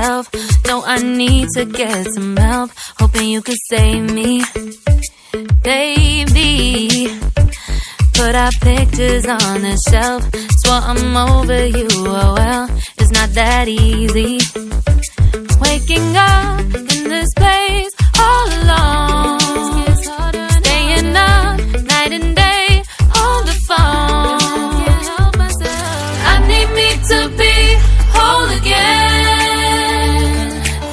myself. No, I need to get some help. Hoping you could save me, baby. Put our pictures on the shelf. Swore I'm over you, oh well, it's not that easy. Waking up in this place all alone, staying up night and day on the phone. I need me to be whole again.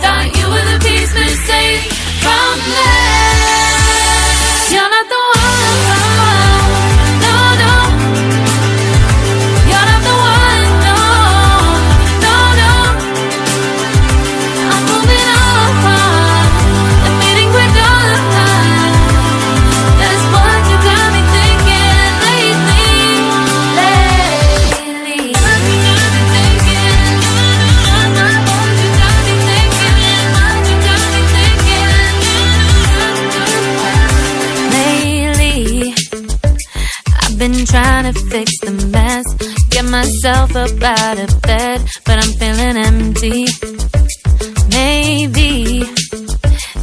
Thought you were the piece missing from last. You're not the one, no, no. You're not the one, no, no, no. I'm moving on, admitting we're done. That's what you got me thinking lately. What you got me thinking? What you got me thinking? What you got me thinking? Lately, I've been trying to fix the mess, get myself up out of bed, but I'm feeling empty. Maybe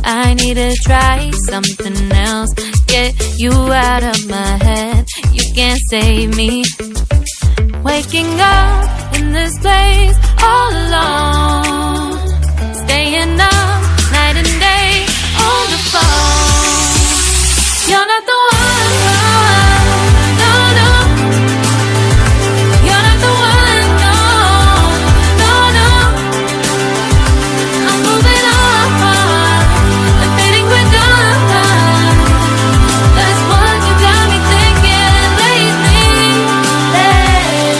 I need to try something else, get you out of my head. You can't save me. Waking up in this place all alone, staying up night and day on the phone. You're not the one, no, no. You're not the one, no, no, no. I'm moving on, admitting we're done. That's what you got me thinking lately.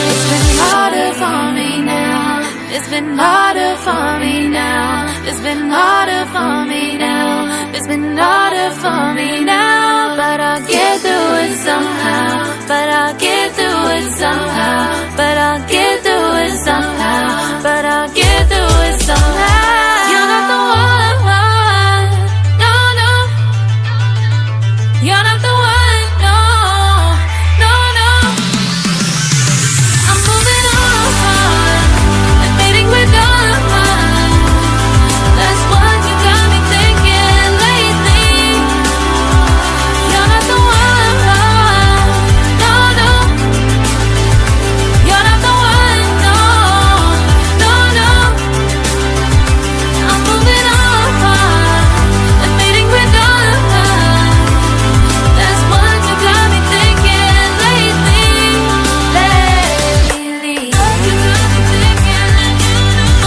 It's been harder for me now. It's been harder for me now. It's been harder for me now. It's been harder for me now. But I'll get through it somehow. But I'll get through it somehow. But I'll get through it somehow. But I'll get through it somehow. You're not the one, no, no. You're not the one, no, no, no. I'm moving on, admitting we're done. That's what you got me thinking lately. You're not the one, no, no. You're not the one, no, no, no. I'm moving on, admitting we're done. That's what you got me thinking lately. What you got me thinking?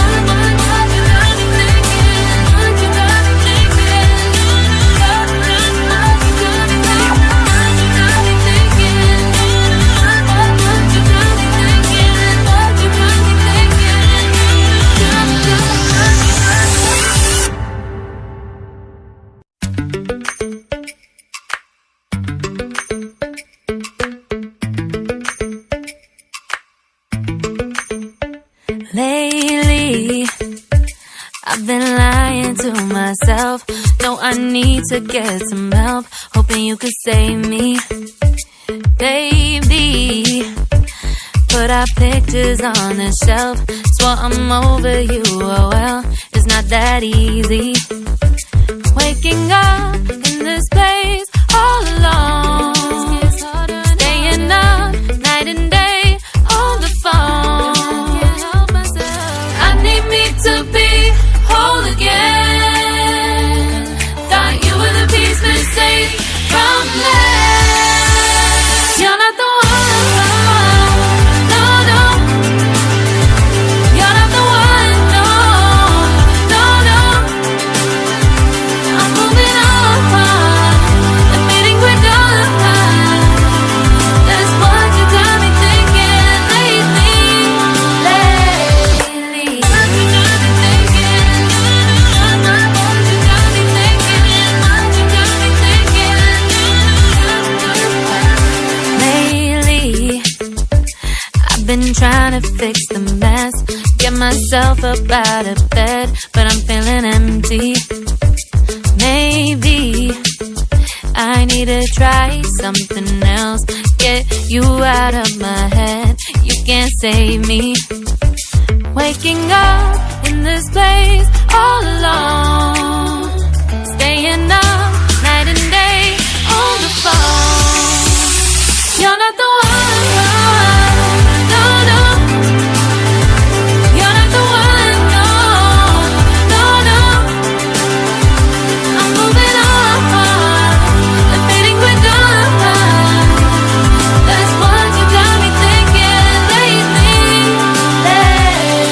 What you got me thinking? What you got me thinking? What you got me thinking? What you got me thinking? What you got me Lately, I've been lying to myself. No, I need to get some help. Hoping you could save me, baby. Put our pictures on the shelf. Swore I'm over you, oh well, it's not that easy. Waking up in this place all alone, staying up night and day on the phone. I need me to be whole again. Thought you were the piece missing from last. You're not the one, no, no. You're not the one, no, no, no. I'm moving on, admitting we're done. That's what you got me thinking lately. What you got me thinking? What you got me thinking? What you got me thinking? Lately, I've been trying to fix the mess, get myself up out of bed, but I'm feeling empty. Maybe I need to try something else, get you out of my head. You can't save me. Waking up in in this place all alone, staying up night and day on the phone. You're not the one, no, no. You're not the one, no, no, no. I'm moving on, admitting we're done. That's what you got me thinking lately.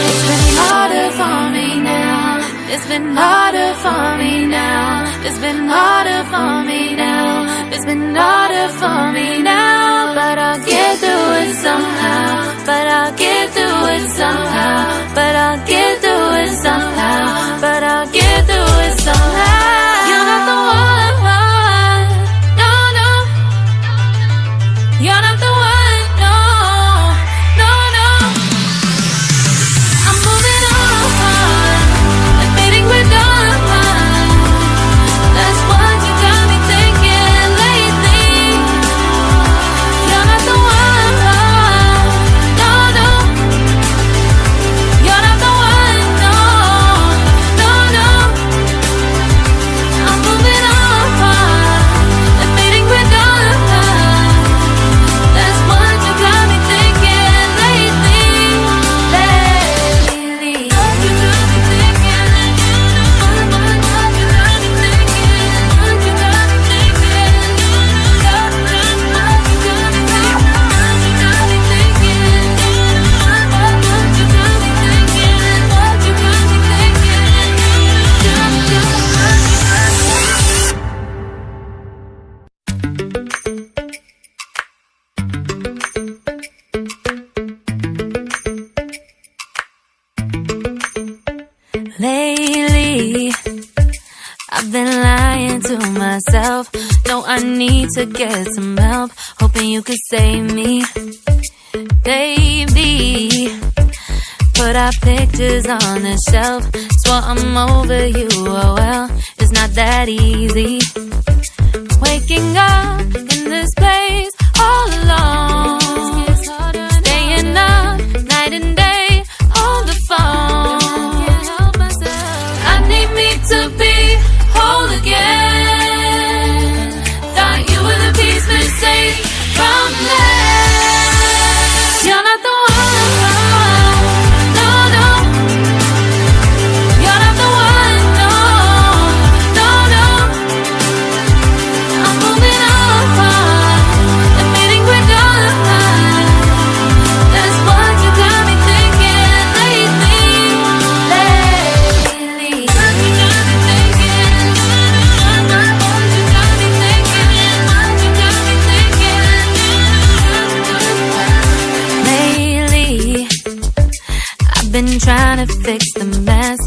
It's been harder for me now. It's been harder for me now. It's been harder for me now. It's been harder for me now. But I'll get through it somehow. But I'll get through it somehow. But I'll get through it somehow. But I'll get through it somehow. You're not the one, no, no. You're not the one, no, no, no. I'm moving on, admitting we're done. That's what you got me thinking lately. You're not the one, no, no. You're not the one, no, no, no. I'm moving on, admitting we're done. That's what you got me thinking lately. What you got me thinking? What you got me thinking? What you got me thinking? What you got me thinking? What you got me thinking? What you got me thinking? What you got me thinking? Lately, I've been lying to myself. No, I need to get some help. Hoping you could save me, baby. Put our pictures on the shelf. Swore I'm over you, oh well, it's not that easy. Waking up in this place all alone, staying up night and day on the phone. I need me to be whole again. Thought you were the piece missing from left. You're not the one, no, no. You're not the one, no, no, no. I'm moving on, admitting we're done. That's what you got me thinking lately. What you got me thinking? What you got me thinking? What you got me thinking? Lately, I've been trying to fix the mess.